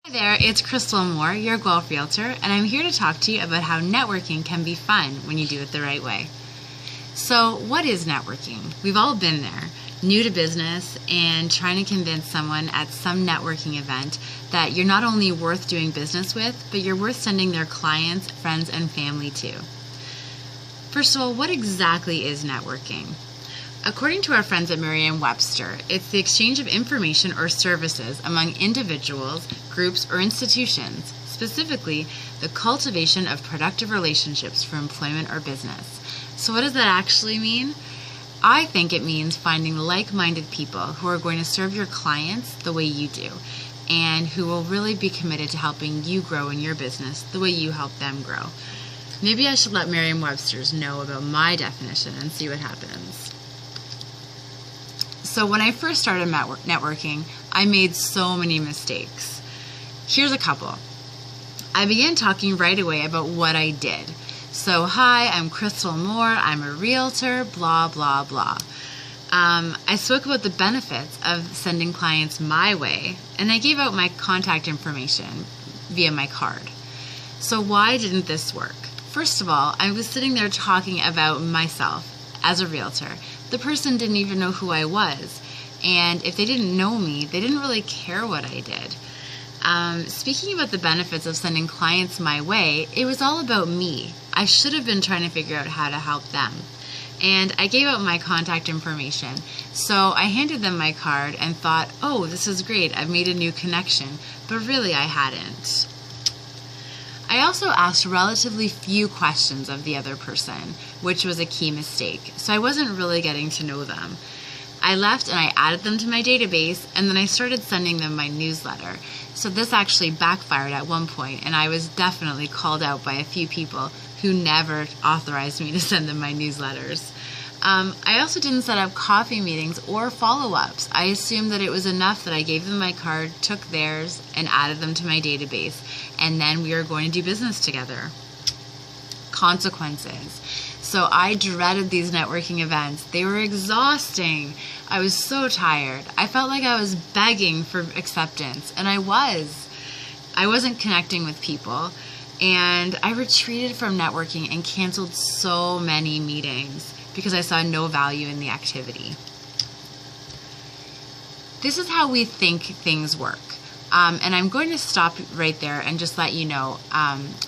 Hi there, it's Krystal Moore, your Guelph Realtor, and I'm here to talk to you about how networking can be fun when you do it the right way. So, what is networking? We've all been there, new to business and trying to convince someone at some networking event that you're not only worth doing business with, but you're worth sending their clients, friends, and family to. First of all, what exactly is networking? According to our friends at Merriam-Webster, it's the exchange of information or services among individuals, groups, or institutions, specifically the cultivation of productive relationships for employment or business. So what does that actually mean? I think it means finding like-minded people who are going to serve your clients the way you do, and who will really be committed to helping you grow in your business the way you help them grow. Maybe I should let Merriam-Webster's know about my definition and see what happens. So when I first started networking, I made so many mistakes. Here's a couple. I began talking right away about what I did. So, hi, I'm Krystal Moore, I'm a realtor, blah, blah, blah. I spoke about the benefits of sending clients my way, and I gave out my contact information via my card. So why didn't this work? First of all, I was sitting there talking about myself as a realtor. The person didn't even know who I was, and if they didn't know me, they didn't really care what I did. Speaking about the benefits of sending clients my way, it was all about me. I should have been trying to figure out how to help them. And I gave out my contact information, so I handed them my card and thought, oh, this is great, I've made a new connection, but really I hadn't. I also asked relatively few questions of the other person, which was a key mistake, so I wasn't really getting to know them. I left and I added them to my database, and then I started sending them my newsletter. So this actually backfired at one point, and I was definitely called out by a few people who never authorized me to send them my newsletters. I also didn't set up coffee meetings or follow-ups. I assumed that it was enough that I gave them my card, took theirs, and added them to my database, and then we were going to do business together. Consequences. So I dreaded these networking events. They were exhausting. I was so tired. I felt like I was begging for acceptance, and I was. I wasn't connecting with people, and I retreated from networking and canceled so many meetings because I saw no value in the activity. This is how we think things work. And I'm going to stop right there and just let you know,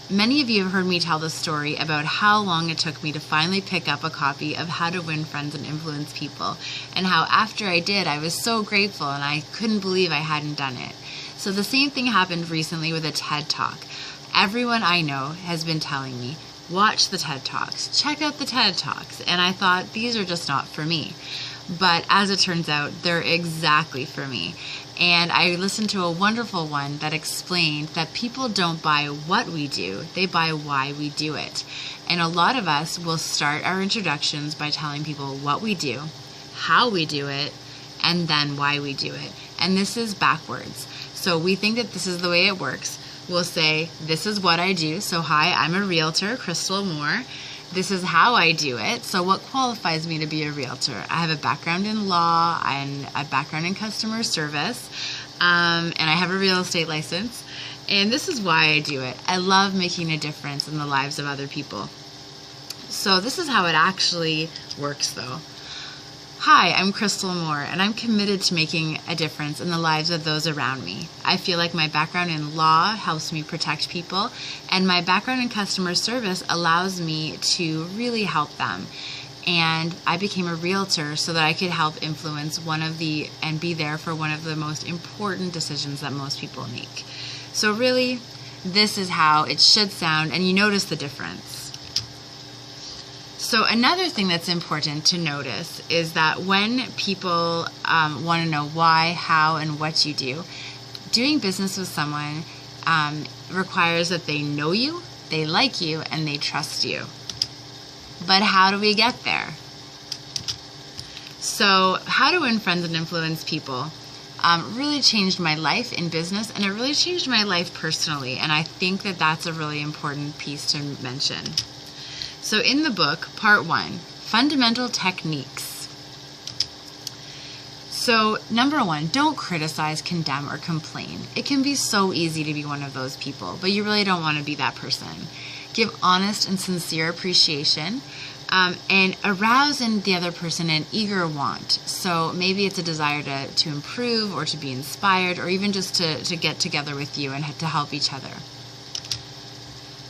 many of you have heard me tell the story about how long it took me to finally pick up a copy of How to Win Friends and Influence People, and how after I did, I was so grateful and I couldn't believe I hadn't done it. So the same thing happened recently with a TED Talk. Everyone I know has been telling me, watch the TED Talks, check out the TED Talks, and I thought these are just not for me. But as it turns out, they're exactly for me. And I listened to a wonderful one that explained that people don't buy what we do, they buy why we do it. And a lot of us will start our introductions by telling people what we do, how we do it, and then why we do it. And this is backwards. So we think that this is the way it works. We'll say, this is what I do. So hi, I'm a realtor, Krystal Moore. This is how I do it. So what qualifies me to be a realtor? I have a background in law and a background in customer service, and I have a real estate license. And this is why I do it. I love making a difference in the lives of other people. So this is how it actually works though. Hi, I'm Krystal Moore, and I'm committed to making a difference in the lives of those around me. I feel like my background in law helps me protect people, and my background in customer service allows me to really help them. And I became a realtor so that I could help influence and be there for one of the most important decisions that most people make. So really, this is how it should sound, and you notice the difference. So another thing that's important to notice is that when people want to know why, how, and what you do, doing business with someone requires that they know you, they like you, and they trust you. But how do we get there? So How to Win Friends and Influence People really changed my life in business, and it really changed my life personally, and I think that that's a really important piece to mention. So in the book, part 1, Fundamental Techniques. So, number one, don't criticize, condemn, or complain. It can be so easy to be one of those people, but you really don't want to be that person. Give honest and sincere appreciation, and arouse in the other person an eager want. So maybe it's a desire to improve or to be inspired or even just to get together with you and to help each other.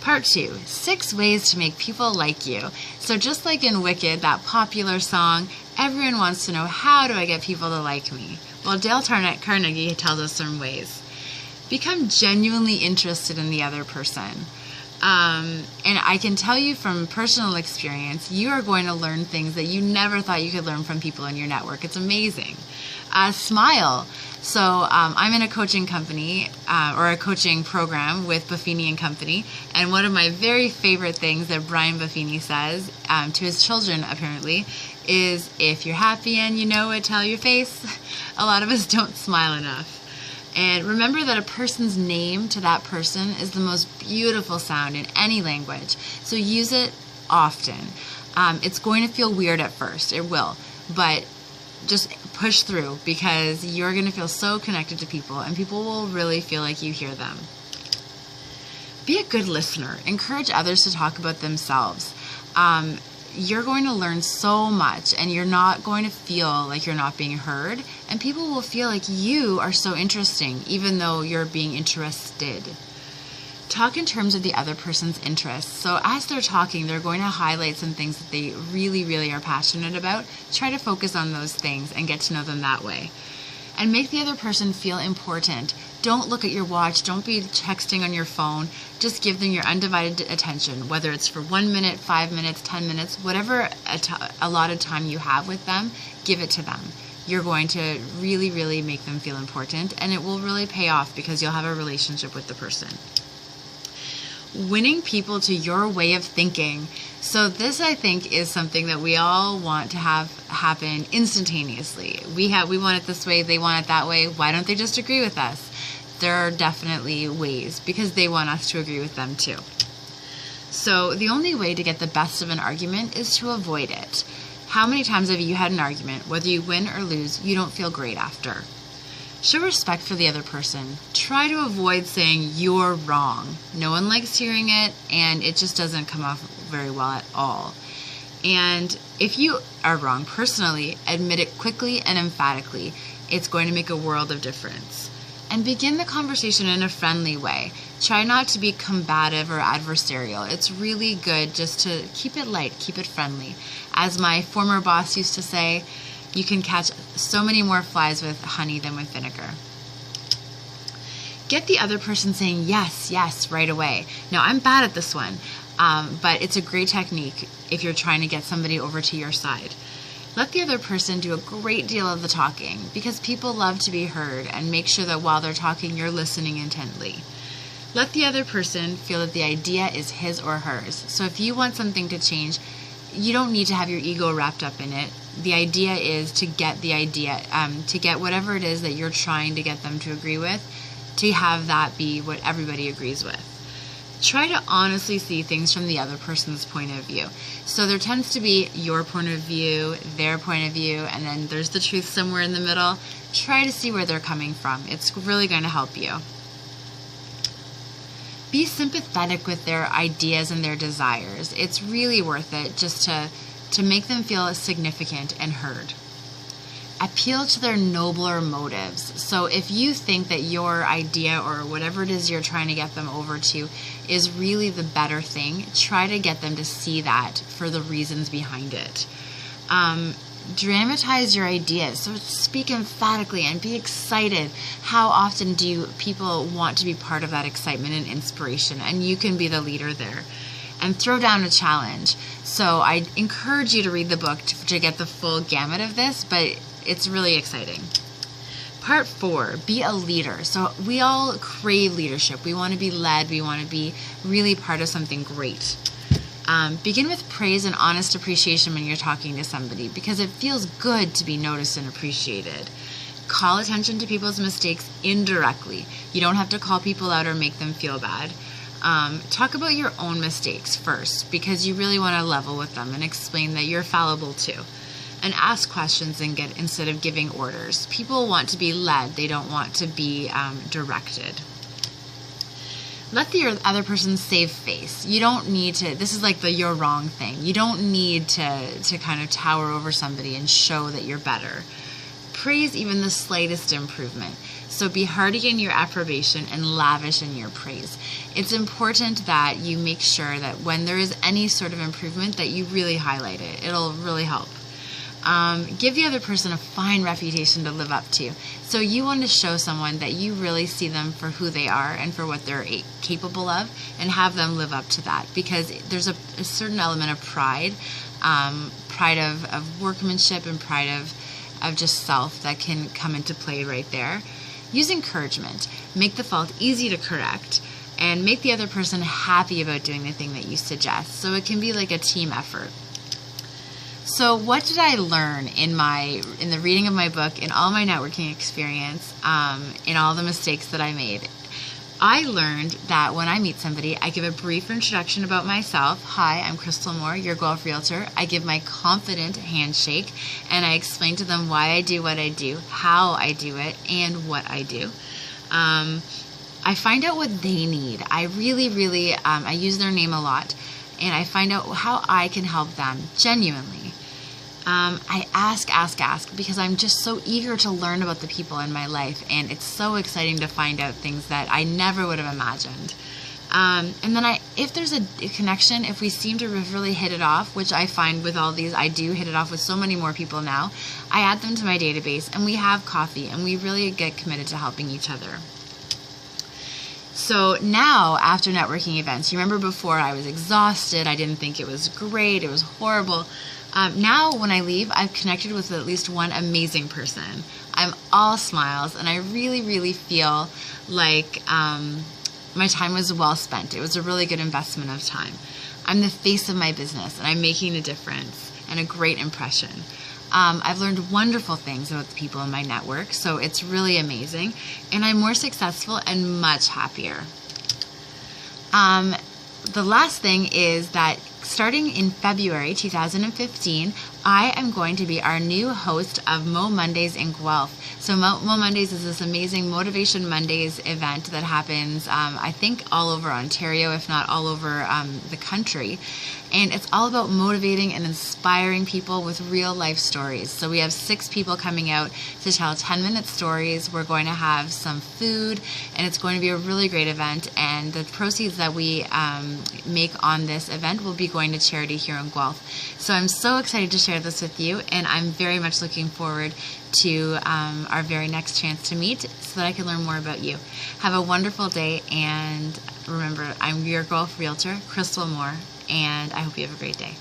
Part 2, 6 ways to make people like you. So just like in Wicked, that popular song, everyone wants to know, how do I get people to like me? Well, Dale Carnegie tells us some ways. Become genuinely interested in the other person. And I can tell you from personal experience, you are going to learn things that you never thought you could learn from people in your network. It's amazing. Smile. So I'm in a coaching company or a coaching program with Buffini & Company, and one of my very favorite things that Brian Buffini says to his children, apparently, is if you're happy and you know it, tell your face. A lot of us don't smile enough. And remember that a person's name to that person is the most beautiful sound in any language. So use it often. It's going to feel weird at first. It will. But just push through, because you're going to feel so connected to people and people will really feel like you hear them. Be a good listener. Encourage others to talk about themselves. You're going to learn so much and you're not going to feel like you're not being heard, and people will feel like you are so interesting even though you're being interested. Talk in terms of the other person's interests. So as they're talking, they're going to highlight some things that they really, really are passionate about. Try to focus on those things and get to know them that way. And make the other person feel important. Don't look at your watch. Don't be texting on your phone. Just give them your undivided attention, whether it's for 1 minute, 5 minutes, 10 minutes, whatever allotted time you have with them, give it to them. You're going to really, really make them feel important, and it will really pay off because you'll have a relationship with the person. Winning people to your way of thinking. So this, I think, is something that we all want to have happen instantaneously. We want it this way, they want it that way. Why don't they just agree with us? There are definitely ways, because they want us to agree with them too. So the only way to get the best of an argument is to avoid it. How many times have you had an argument, whether you win or lose, you don't feel great after? Show respect for the other person. Try to avoid saying you're wrong. No one likes hearing it, and it just doesn't come off very well at all. And if you are wrong personally, admit it quickly and emphatically. It's going to make a world of difference. And begin the conversation in a friendly way. Try not to be combative or adversarial. It's really good just to keep it light, keep it friendly. As my former boss used to say, you can catch so many more flies with honey than with vinegar. Get the other person saying yes, yes, right away. Now, I'm bad at this one, but it's a great technique if you're trying to get somebody over to your side. Let the other person do a great deal of the talking, because people love to be heard, and make sure that while they're talking, you're listening intently. Let the other person feel that the idea is his or hers. So if you want something to change, you don't need to have your ego wrapped up in it. The idea is to get the idea, to get whatever it is that you're trying to get them to agree with, to have that be what everybody agrees with. Try to honestly see things from the other person's point of view. So there tends to be your point of view, their point of view, and then there's the truth somewhere in the middle. Try to see where they're coming from. It's really going to help you. Be sympathetic with their ideas and their desires. It's really worth it just to make them feel significant and heard. Appeal to their nobler motives. So if you think that your idea or whatever it is you're trying to get them over to is really the better thing, try to get them to see that for the reasons behind it. Dramatize your ideas. So speak emphatically and be excited. How often do people want to be part of that excitement and inspiration? And you can be the leader there. And throw down a challenge. So I encourage you to read the book to get the full gamut of this, but it's really exciting. Part 4, be a leader. So we all crave leadership. We want to be led. We want to be really part of something great. Begin with praise and honest appreciation when you're talking to somebody, because it feels good to be noticed and appreciated. Call attention to people's mistakes indirectly. You don't have to call people out or make them feel bad. Talk about your own mistakes first, because you really want to level with them and explain that you're fallible too. and ask questions instead of giving orders. People want to be led. They don't want to be directed. Let the other person save face. You don't need to, this is like the you're wrong thing. You don't need to kind of tower over somebody and show that you're better. Praise even the slightest improvement. So be hearty in your approbation and lavish in your praise. It's important that you make sure that when there is any sort of improvement that you really highlight it. It'll really help. Give the other person a fine reputation to live up to. So you want to show someone that you really see them for who they are and for what they're capable of, and have them live up to that, because there's a certain element of pride, pride of workmanship and pride of just self that can come into play right there. Use encouragement. Make the fault easy to correct, and make the other person happy about doing the thing that you suggest. So it can be like a team effort. So what did I learn in the reading of my book, in all my networking experience, in all the mistakes that I made? I learned that when I meet somebody, I give a brief introduction about myself. Hi, I'm Krystal Moore, your Guelph Realtor. I give my confident handshake, and I explain to them why I do what I do, how I do it, and what I do. I find out what they need. I really, I use their name a lot, and I find out how I can help them genuinely. I ask, because I'm just so eager to learn about the people in my life, and it's so exciting to find out things that I never would have imagined. And then if there's a connection, if we seem to have really hit it off, which I find with all these, I do hit it off with so many more people now, I add them to my database, and we have coffee, and we really get committed to helping each other. So now, after networking events, you remember before I was exhausted, I didn't think it was great, it was horrible. Now when I leave, I've connected with at least one amazing person. I'm all smiles, and I really feel like my time was well spent. It was a really good investment of time. I'm the face of my business, and I'm making a difference and a great impression. I've learned wonderful things about the people in my network, so it's really amazing, and I'm more successful and much happier. The last thing is that starting in February 2015, I am going to be our new host of Mo Mondays in Guelph. So Mo Mondays is this amazing Motivation Mondays event that happens, I think, all over Ontario, if not all over the country. And it's all about motivating and inspiring people with real life stories. So we have 6 people coming out to tell 10-minute stories. We're going to have some food, and it's going to be a really great event. And the proceeds that we make on this event will be going to charity here in Guelph. So I'm so excited to share this with you, and I'm very much looking forward to our very next chance to meet so that I can learn more about you. Have a wonderful day, and remember, I'm your Guelph Realtor, Krystal Moore, and I hope you have a great day.